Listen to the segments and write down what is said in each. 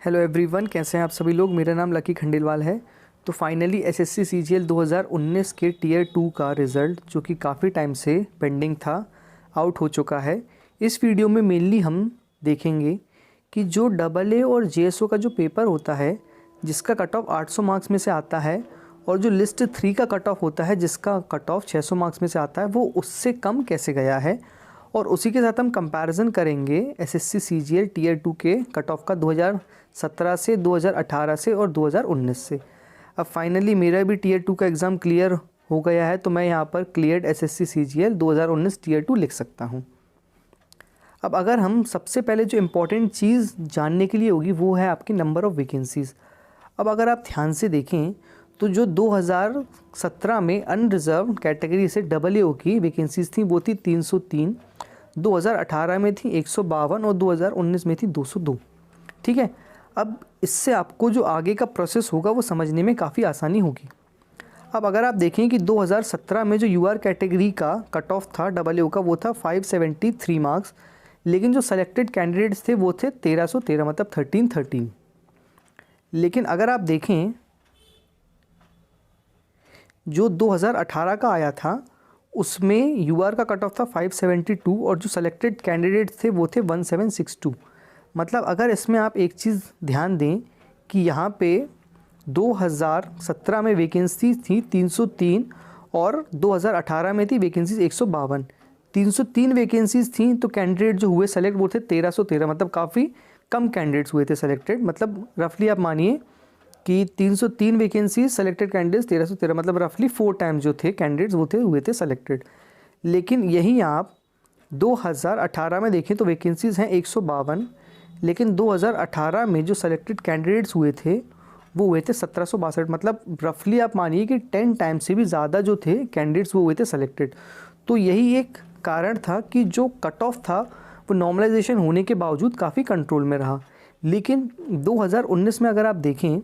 Hello everyone, कैसे हैं आप सभी लोग। मेरा नाम लकी खंडेलवाल है। तो फाइनली एसएससी सीजीएल 2019 के टीयर 2 का रिज़ल्ट, जो कि काफ़ी टाइम से पेंडिंग था, आउट हो चुका है। इस वीडियो में मेनली हम देखेंगे कि जो AA और जेएसओ का जो पेपर होता है, जिसका कट ऑफ 800 मार्क्स में से आता है, और जो लिस्ट 3 का कट ऑफ होता है, जिसका कट ऑफ 600 मार्क्स में से आता है, वो उससे कम कैसे गया है। और उसी के साथ हम कंपैरिजन करेंगे एसएससी सीजीएल टीयर 2 के कट ऑफ का 2017 से, 2018 से और 2019 से। अब फाइनली मेरा भी टीयर 2 का एग्ज़ाम क्लियर हो गया है, तो मैं यहाँ पर क्लियर्ड एसएससी सीजीएल 2019 टीयर 2 लिख सकता हूँ। अब अगर हम सबसे पहले जो इम्पोर्टेंट चीज़ जानने के लिए होगी, वो है आपकी नंबर ऑफ़ वैकेंसीज़। अब अगर आप ध्यान से देखें तो जो 2017 में अनरिज़र्व कैटेगरी से AA की वैकेंसीज़ थी, वो थी 303, 2018 में थी 152 और 2019 में थी 202। ठीक है। अब इससे आपको जो आगे का प्रोसेस होगा वो समझने में काफ़ी आसानी होगी। अब अगर आप देखें कि 2017 में जो UR कैटेगरी का कट ऑफ था AA का, वो था 573 मार्क्स, लेकिन जो सेलेक्टेड कैंडिडेट्स थे वो थे 1313, मतलब 1313। लेकिन अगर आप देखें जो 2018 का आया था, उसमें UR का कट ऑफ था 572 और जो सेलेक्टेड कैंडिडेट्स थे वो थे 1762। मतलब अगर इसमें आप एक चीज़ ध्यान दें कि यहाँ पे 2017 में वैकेंसी थी 303 और 2018 में थी वैकेंसीज 152। 303 वैकेंसीज थी, तो कैंडिडेट जो हुए सेलेक्ट वो थे 1313, मतलब काफ़ी कम कैंडिडेट्स हुए थे सेलेक्टेड। मतलब रफली आप मानिए कि 303 वैकेंसीज, सेलेक्टेड कैंडिडेट्स 1313, मतलब रफली 4 टाइम्स जो थे कैंडिडेट्स वो हुए थे सेलेक्टेड। लेकिन यहीं आप 2018 में देखें तो वैकेंसीज़ हैं 152, लेकिन 2018 में जो सेलेक्टेड कैंडिडेट्स हुए थे वो हुए थे 1762, मतलब रफली आप मानिए कि 10 टाइम्स से भी ज़्यादा जो थे कैंडिडेट्स वो हुए थे सेलेक्टेड। तो यही एक कारण था कि जो कट ऑफ था वो नॉर्मलाइजेशन होने के बावजूद काफ़ी कंट्रोल में रहा। लेकिन 2019 में अगर आप देखें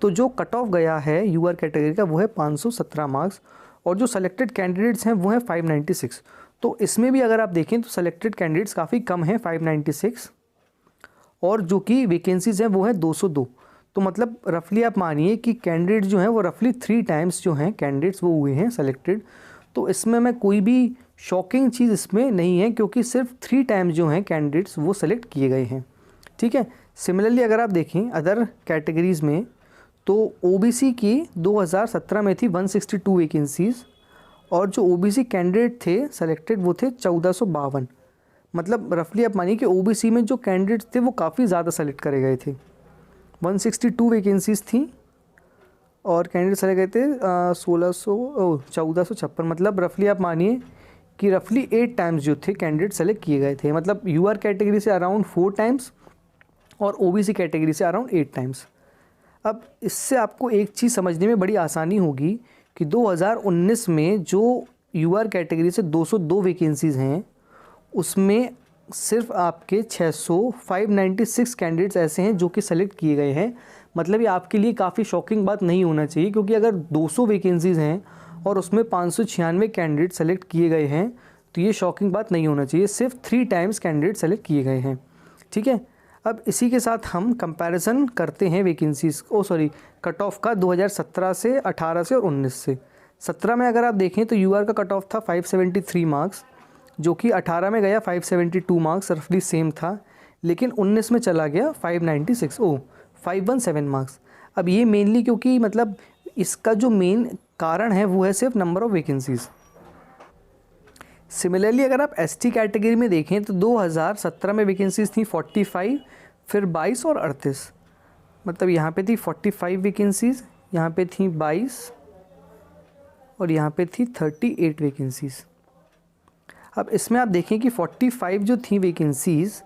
तो जो कट ऑफ गया है UR कैटेगरी का वो है 517 मार्क्स, और जो सेलेक्टेड कैंडिडेट्स हैं वो हैं 596। तो इसमें भी अगर आप देखें तो सेलेक्टेड कैंडिडेट्स काफ़ी कम हैं, 596, और जो कि वैकेंसीज़ हैं वो हैं 202। तो मतलब रफली आप मानिए कि कैंडिडेट जो हैं वो रफली 3 टाइम्स जो हैं कैंडिडेट्स वो हुए हैं सेलेक्टेड। तो इसमें मैं कोई भी शॉकिंग चीज़ इसमें नहीं है, क्योंकि सिर्फ 3 टाइम्स जो हैं कैंडिडेट्स वो सेलेक्ट किए गए हैं। ठीक है। सिमिलरली अगर आप देखें अदर कैटेगरीज़ में, तो OBC की 2017 में थी 162 वैकेंसीज़, और जो OBC कैंडिडेट थे सेलेक्टेड वो थे 1452। मतलब रफली आप मानिए कि OBC में जो कैंडिडेट्स थे वो काफ़ी ज़्यादा सेलेक्ट करे गए थे। 162 वैकेंसीज़ थी और कैंडिडेट सेलेक्ट गए थे 1456, मतलब रफली आप मानिए कि रफली 8 टाइम्स जो थे कैंडिडेट सेलेक्ट किए गए थे। मतलब UR कैटेगरी से अराउंड 4 टाइम्स और OBC कैटेगरी से अराउंड 8 टाइम्स। अब इससे आपको एक चीज़ समझने में बड़ी आसानी होगी कि 2019 में जो UR कैटेगरी से 202 वैकेंसीज़ हैं, उसमें सिर्फ आपके 596 कैंडिडेट्स ऐसे हैं जो कि सेलेक्ट किए गए हैं। मतलब ये आपके लिए काफ़ी शॉकिंग बात नहीं होना चाहिए, क्योंकि अगर 200 वैकेंसीज़ हैं और उसमें 596 कैंडिडेट सेलेक्ट किए गए हैं, तो ये शॉकिंग बात नहीं होना चाहिए। सिर्फ 3 टाइम्स कैंडिडेट सेलेक्ट किए गए हैं। ठीक है। अब इसी के साथ हम कंपैरिजन करते हैं वैकेंसीज़ कट ऑफ का 2017 से, 18 से और 19 से। 17 में अगर आप देखें तो UR का कट ऑफ था 573 मार्क्स, जो कि 18 में गया 572 मार्क्स, रफली सेम था। लेकिन 19 में चला गया 517 मार्क्स। अब ये मेनली क्योंकि मतलब इसका जो मेन कारण है वो है सिर्फ नंबर ऑफ़ वैकेंसीज़। सिमिलरली अगर आप ST कैटेगरी में देखें तो 2017 में वैकेंसीज़ थी 45, फिर 22 और 38। मतलब यहाँ पे थी 45 वैकेंसीज़, यहाँ पे थी 22 और यहाँ पे थी 38 वैकेंसीज़। अब इसमें आप देखें कि 45 जो थी वैकेंसीज़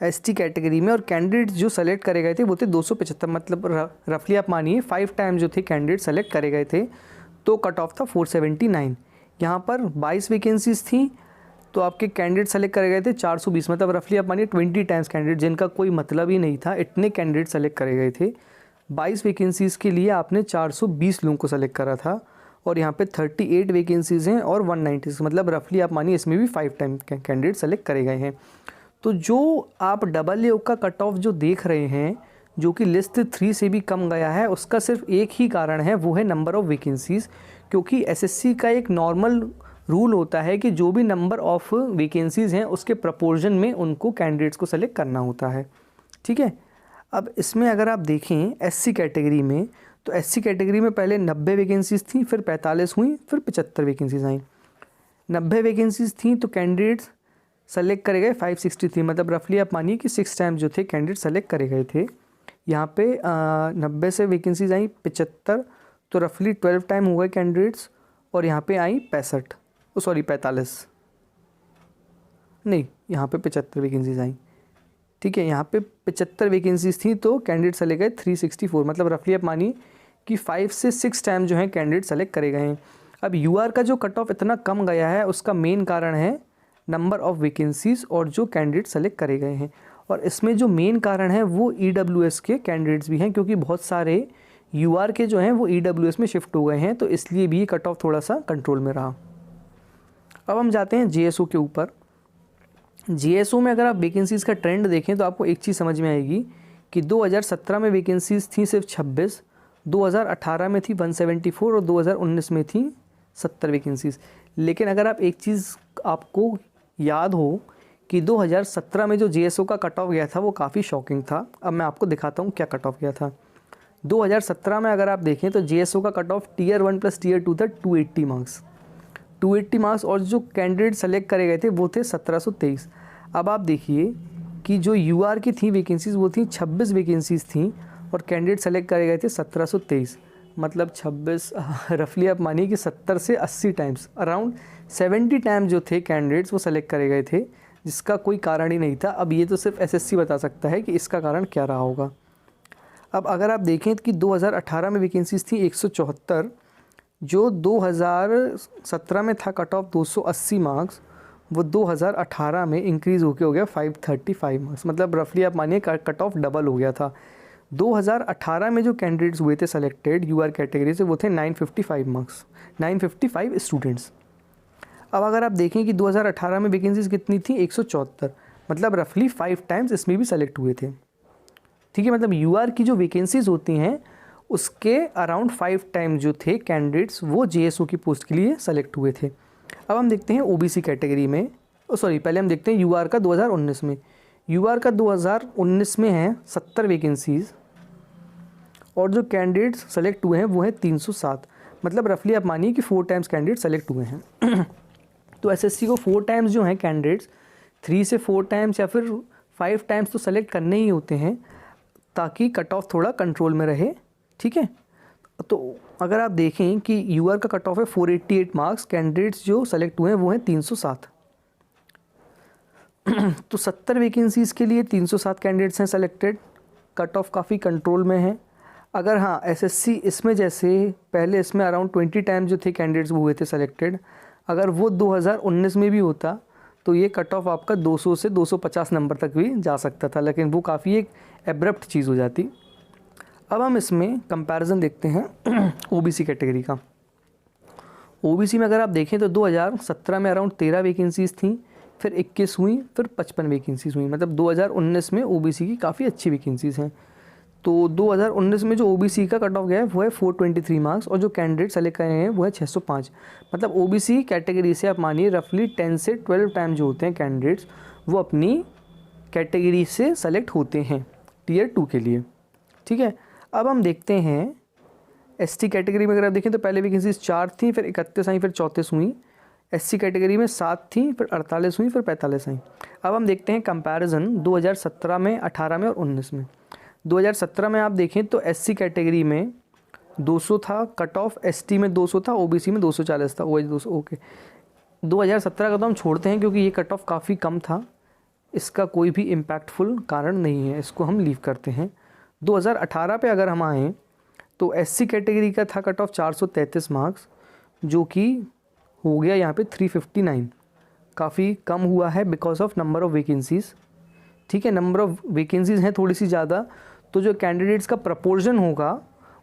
ST कैटेगरी में, और कैंडिडेट जो सेलेक्ट करे गए थे वो थे 275, मतलब रफली आप मानिए 5 टाइम जो थे कैंडिडेट सेलेक्ट करे गए थे, तो कट ऑफ था 479। यहाँ पर 22 वैकेंसीज़ थी, तो आपके कैंडिडेट सेलेक्ट करे गए थे 420, मतलब रफली आप मानिए 20 टाइम्स कैंडिडेट, जिनका कोई मतलब ही नहीं था, इतने कैंडिडेट सेलेक्ट करे गए थे। 22 वैकेंसीज़ के लिए आपने 420 लोगों को सेलेक्ट करा था, और यहाँ पे 38 वैकेंसीज़ हैं और 196, मतलब रफली आप मानिए इसमें भी 5 टाइम कैंडिडेट सेलेक्ट करे गए हैं। तो जो आप AA का कट ऑफ जो देख रहे हैं, जो कि लिस्ट 3 से भी कम गया है, उसका सिर्फ एक ही कारण है, वो है नंबर ऑफ़ वैकेंसीज़। क्योंकि एसएससी का एक नॉर्मल रूल होता है कि जो भी नंबर ऑफ़ वैकेंसीज़ हैं उसके प्रपोर्शन में उनको कैंडिडेट्स को सेलेक्ट करना होता है, ठीक है। अब इसमें अगर आप देखें एससी कैटेगरी में, तो एससी कैटेगरी में पहले 90 वैकेंसीज़ थी, फिर 45 हुई, फिर 75 वैकेंसीज़ आई। 90 वैकेंसीज़ थी तो कैंडिडेट्स सेलेक्ट करे गए 563, मतलब रफली आप मानिए कि 6 टाइम्स जो थे कैंडिडेट सेलेक्ट करे गए थे। यहाँ पे 90 से वैकेंसीज आई 75, तो रफली 12 टाइम हो गए कैंडिडेट्स। और यहाँ पे आई 45 नहीं, यहाँ पे 75 वैकेंसीज आई, ठीक है। यहाँ पे 75 वैकेंसीज थी तो कैंडिडेट सेलेक्ट गए 364, मतलब रफली आप मानिए कि 5 से 6 टाइम जो है कैंडिडेट सेलेक्ट करे गए हैं। अब यूआर का जो कट ऑफ इतना कम गया है उसका मेन कारण है नंबर ऑफ़ वैकेंसीज़ और जो कैंडिडेट सेलेक्ट करे गए हैं। और इसमें जो मेन कारण है वो ईडब्ल्यूएस के कैंडिडेट्स भी हैं, क्योंकि बहुत सारे यूआर के जो हैं वो ईडब्ल्यूएस में शिफ्ट हो गए हैं, तो इसलिए भी ये कट ऑफ थोड़ा सा कंट्रोल में रहा। अब हम जाते हैं जेएसओ के ऊपर। जेएसओ में अगर आप वैकेंसीज़ का ट्रेंड देखें तो आपको एक चीज़ समझ में आएगी कि 2017 में वैकेंसीज़ थी सिर्फ 26, 2018 में थी 174 और 2019 में थी 70 वैकेंसीज़। लेकिन अगर आप एक चीज़ आपको याद हो कि 2017 में जो जेएसओ का कट ऑफ गया था वो काफ़ी शॉकिंग था। अब मैं आपको दिखाता हूँ क्या कट ऑफ गया था। 2017 में अगर आप देखें तो जेएसओ का cut off tier 1 plus tier 2 था 280 मार्क्स, 280 मार्क्स, और जो कैंडिडेट सेलेक्ट करे गए थे वो थे 1723। अब आप देखिए कि जो यूआर की थी वैकेंसीज़ वो थी 26 वैकेंसीज़ थी और कैंडिडेट सेलेक्ट करे गए थे 1723, मतलब 26 रफली आप मानिए कि 70 से 80 टाइम्स, अराउंड 70 टाइम जो थे कैंडिडेट्स वो सेलेक्ट करे गए थे, जिसका कोई कारण ही नहीं था। अब ये तो सिर्फ एसएससी बता सकता है कि इसका कारण क्या रहा होगा। अब अगर आप देखें कि 2018 में वैकेंसीज़ थी 174, जो 2017 में था कट ऑफ 280 मार्क्स, वो 2018 में इंक्रीज़ होकर हो गया 535 मार्क्स, मतलब रफली आप मानिए कट ऑफ डबल हो गया था। 2018 में जो कैंडिडेट्स हुए थे सेलेक्टेड यूआर कैटेगरी से वो थे 955 मार्क्स, 955 स्टूडेंट्स। अब अगर आप देखें कि 2018 में वैकेंसीज़ कितनी थी 174, मतलब रफली 5 टाइम्स इसमें भी सेलेक्ट हुए थे, ठीक है। मतलब यूआर की जो वैकेंसीज़ होती हैं उसके अराउंड 5 टाइम जो थे कैंडिडेट्स वो जेएसओ की पोस्ट के लिए सेलेक्ट हुए थे। अब हम देखते हैं ओबीसी कैटेगरी में, पहले हम देखते हैं यूआर का 2019 में। यूआर का 2019 में है 70 वैकेंसीज़ और जो कैंडिडेट्स सेलेक्ट हुए हैं वो हैं 307, मतलब रफली आप मानिए कि 4 टाइम्स कैंडिडेट सेलेक्ट हुए हैं। तो एसएससी को 4 टाइम्स जो हैं कैंडिडेट्स 3 से 4 टाइम्स या फिर 5 टाइम्स तो सेलेक्ट करने ही होते हैं ताकि कट ऑफ थोड़ा कंट्रोल में रहे, ठीक है। तो अगर आप देखें कि यूआर का कट ऑफ है 488 मार्क्स, कैंडिडेट्स जो सेलेक्ट हुए हैं वो हैं 307। तो 70 वैकेंसीज़ के लिए 307 कैंडिडेट्स हैं सेलेक्टेड, कट ऑफ काफ़ी कंट्रोल में है। अगर हाँ एसएससी इसमें जैसे पहले इसमें अराउंड 20 टाइम जो थे कैंडिडेट्स वो हुए थे सेलेक्टेड, अगर वो 2019 में भी होता तो ये कट ऑफ आपका 200 से 250 नंबर तक भी जा सकता था, लेकिन वो काफ़ी एक एब्रप्ट चीज़ हो जाती। अब हम इसमें कंपैरिजन देखते हैं ओबीसी कैटेगरी का। ओबीसी में अगर आप देखें तो 2017 में अराउंड 13 वैकेंसीज़ थी, फिर 21 हुई, फिर 55 वैकेंसीज़ हुई, मतलब 2019 में ओबीसी की काफ़ी अच्छी वैकेंसीज़ हैं। तो 2019 में जो ओबीसी का कट ऑफ गया है वो है 423 मार्क्स और जो कैंडिडेट सेलेक्ट करे हैं वो है 605, मतलब ओबीसी कैटेगरी से आप मानिए रफली 10 से 12 टाइम जो होते हैं कैंडिडेट्स वो अपनी कैटेगरी से सेलेक्ट होते हैं टीयर 2 के लिए, ठीक है। अब हम देखते हैं एसटी कैटेगरी में। अगर आप देखें तो पहले वैकेंसीज 4 थी, फिर 31 आई, फिर 34 हुई। एससी कैटेगरी में 7 थी, फिर 48 हुई, फिर 45 आई। अब हम देखते हैं कंपैरिजन 2017 में, 18 में और 19 में। 2017 में आप देखें तो एससी कैटेगरी में 200 था कट ऑफ, एसटी में 200 था, ओबीसी में 240 था, ओएच 200, ओके। 2017 का तो हम छोड़ते हैं क्योंकि ये कट ऑफ काफ़ी कम था, इसका कोई भी इम्पैक्टफुल कारण नहीं है, इसको हम लीव करते हैं। 2018 पे अगर हम आएँ तो एससी कैटेगरी का था कट ऑफ 433 मार्क्स, जो कि हो गया यहाँ पे 359, काफ़ी कम हुआ है because of number of vacancies, ठीक है। नंबर ऑफ़ वैकेंसीज़ हैं थोड़ी सी ज़्यादा, तो जो कैंडिडेट्स का प्रपोर्शन होगा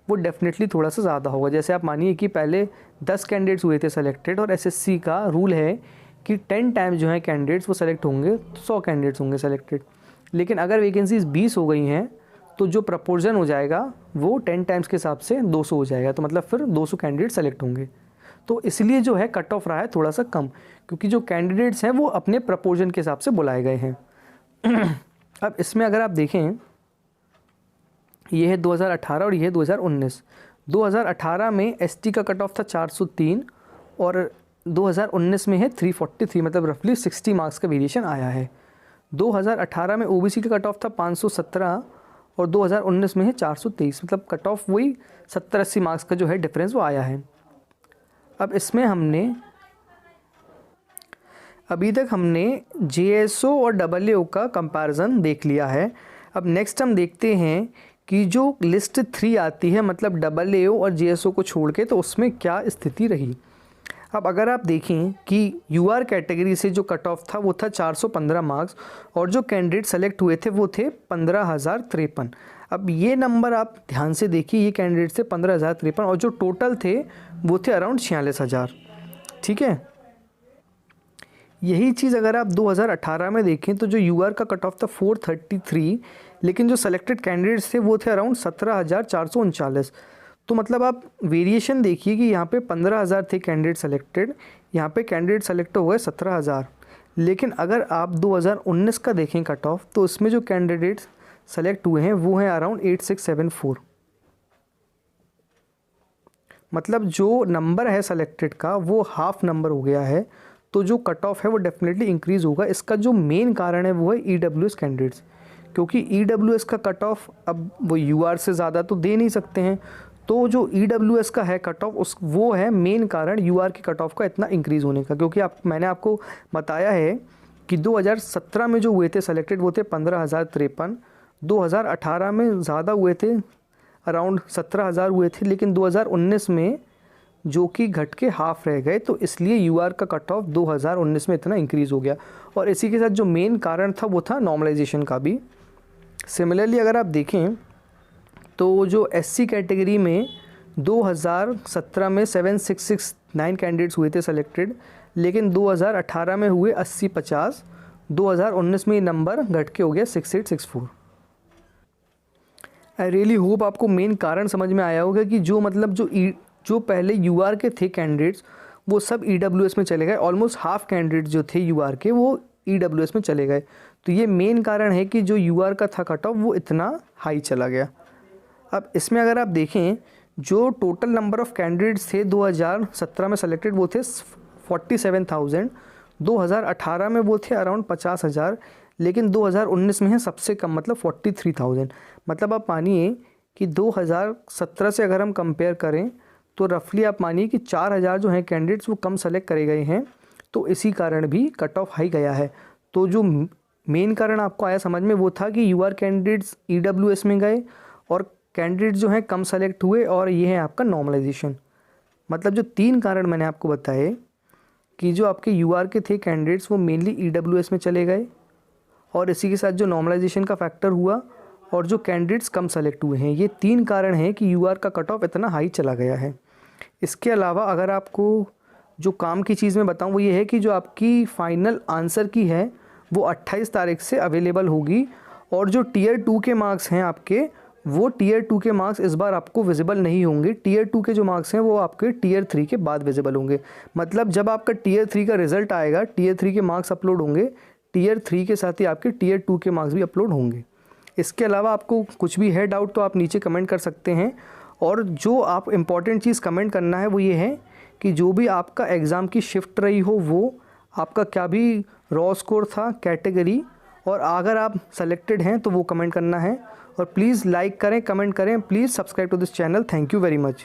वो डेफिनेटली थोड़ा सा ज़्यादा होगा। जैसे आप मानिए कि पहले 10 कैंडिडेट्स हुए थे सेलेक्टेड और एसएससी का रूल है कि 10 टाइम जो हैं कैंडिडेट्स वो सेलेक्ट होंगे तो 100 कैंडिडेट्स होंगे सेलेक्टेड। लेकिन अगर वैकेंसीज़ 20 हो गई हैं तो जो प्रपोर्शन हो जाएगा वो 10 टाइम्स के हिसाब से 200 हो जाएगा, तो मतलब फिर 200 कैंडिडेट सेलेक्ट होंगे। तो इसलिए जो है कट ऑफ रहा है थोड़ा सा कम, क्योंकि जो कैंडिडेट्स हैं वो अपने प्रपोर्शन के हिसाब से बुलाए गए हैं। अब इसमें अगर आप देखें, ये है 2018 और ये है 2019। 2018 में एसटी का कट ऑफ था 403 और 2019 में है 343, मतलब रफली 60 मार्क्स का वेरिएशन आया है। 2018 में ओबीसी का कट ऑफ था 517 और 2019 में है 423, मतलब कट ऑफ वही 70-80 मार्क्स का जो है डिफरेंस वो आया है। अब इसमें अभी तक हमने जेएसओ और डबलएओ का कंपैरिजन देख लिया है। अब नेक्स्ट हम देखते हैं कि जो लिस्ट 3 आती है, मतलब डबलएओ और जेएसओ को छोड़ के, तो उसमें क्या स्थिति रही। अब अगर आप देखें कि यूआर कैटेगरी से जो कट ऑफ था वो था 415 मार्क्स और जो कैंडिडेट सेलेक्ट हुए थे वो थे 15,053। अब ये नंबर आप ध्यान से देखिए, ये कैंडिडेट थे 15,053 और जो टोटल थे वो थे अराउंड 46,000। ठीक है, यही चीज़ अगर आप 2018 में देखें तो जो यूआर का कट ऑफ था 433, लेकिन जो सेलेक्टेड कैंडिडेट्स थे वो थे अराउंड 17,439। तो मतलब आप वेरिएशन देखिए कि यहाँ पे 15,000 थे कैंडिडेट सेलेक्टेड, यहाँ पे कैंडिडेट सेलेक्ट हुए 17,000। लेकिन अगर आप 2019 का देखें कट ऑफ, तो उसमें जो कैंडिडेट्स सेलेक्ट हुए हैं वो हैं अराउंड 8674। मतलब जो नंबर है सेलेक्टेड का वो हाफ नंबर हो गया है, तो जो कट ऑफ है वो डेफिनेटली इंक्रीज़ होगा। इसका जो मेन कारण है वो है ईडब्ल्यूएस कैंडिडेट्स, क्योंकि ईडब्ल्यूएस का कट ऑफ अब वो यूआर से ज़्यादा तो दे नहीं सकते हैं, तो जो ईडब्ल्यूएस का है कट ऑफ उस वो है मेन कारण यूआर के कट ऑफ का इतना इंक्रीज़ होने का। क्योंकि मैंने आपको बताया है कि 2017 में जो हुए थे सेलेक्टेड वो थे 15,053, 2018 में ज़्यादा हुए थे अराउंड 17,000 हुए थे, लेकिन 2019 में जो कि घट के हाफ रह गए, तो इसलिए यूआर का कट ऑफ 2019 में इतना इंक्रीज़ हो गया। और इसी के साथ जो मेन कारण था वो था नॉर्मलाइजेशन का भी। सिमिलरली अगर आप देखें तो जो एससी कैटेगरी में 2017 में 7669 कैंडिडेट्स हुए थे सेलेक्टेड, लेकिन 2018 में हुए 80-50, 2019 में ये नंबर घट के हो गया 6864। आई रियली होप आपको मेन कारण समझ में आया होगा कि जो मतलब जो पहले यूआर के थे कैंडिडेट्स वो सब ईडब्ल्यूएस में चले गए। ऑलमोस्ट हाफ कैंडिडेट्स जो थे यूआर के वो ईडब्ल्यूएस में चले गए। तो ये मेन कारण है कि जो यूआर का था कट ऑफ वो इतना हाई चला गया। अब इसमें अगर आप देखें जो टोटल नंबर ऑफ़ कैंडिडेट्स थे 2017 में सेलेक्टेड वो थे 47,000, 2018 में वो थे अराउंड 50,000, लेकिन 2019 में है सबसे कम मतलब 43,000। मतलब आप मानिए कि 2017 से अगर हम कंपेयर करें तो रफली आप मानिए कि 4,000 जो हैं कैंडिडेट्स वो कम सेलेक्ट करे गए हैं, तो इसी कारण भी कट ऑफ हाई गया है। तो जो मेन कारण आपको आया समझ में वो था कि यूआर कैंडिडेट्स ईडब्ल्यूएस में गए और कैंडिडेट्स जो हैं कम सेलेक्ट हुए, और ये है आपका नॉर्मलाइजेशन। मतलब जो 3 कारण मैंने आपको बताए कि जो आपके यूआर के थे कैंडिडेट्स वो मेनली ईडब्ल्यूएस में चले गए, और इसी के साथ जो नॉर्मलाइजेशन का फैक्टर हुआ और जो कैंडिडेट्स कम सेलेक्ट हुए हैं, ये 3 कारण हैं कि यूआर का कट ऑफ इतना हाई चला गया है। इसके अलावा अगर आपको जो काम की चीज़ मैं बताऊं वो ये है कि जो आपकी फ़ाइनल आंसर की है वो 28 तारीख से अवेलेबल होगी, और जो टीयर 2 के मार्क्स हैं आपके वो टीयर 2 के मार्क्स इस बार आपको विजिबल नहीं होंगे। टीयर 2 के जो मार्क्स हैं वो आपके टीयर 3 के बाद विजिबल होंगे। मतलब जब आपका टीयर 3 का रिज़ल्ट आएगा, टीयर 3 के मार्क्स अपलोड होंगे, टीयर 3 के साथ ही आपके टीयर 2 के मार्क्स भी अपलोड होंगे। इसके अलावा आपको कुछ भी है डाउट तो आप नीचे कमेंट कर सकते हैं, और जो आप इम्पॉर्टेंट चीज़ कमेंट करना है वो ये है कि जो भी आपका एग्ज़ाम की शिफ्ट रही हो वो आपका क्या भी रॉ स्कोर था कैटेगरी, और अगर आप सेलेक्टेड हैं तो वो कमेंट करना है। और प्लीज़ लाइक करें, कमेंट करें, please subscribe to this channel. Thank you very much.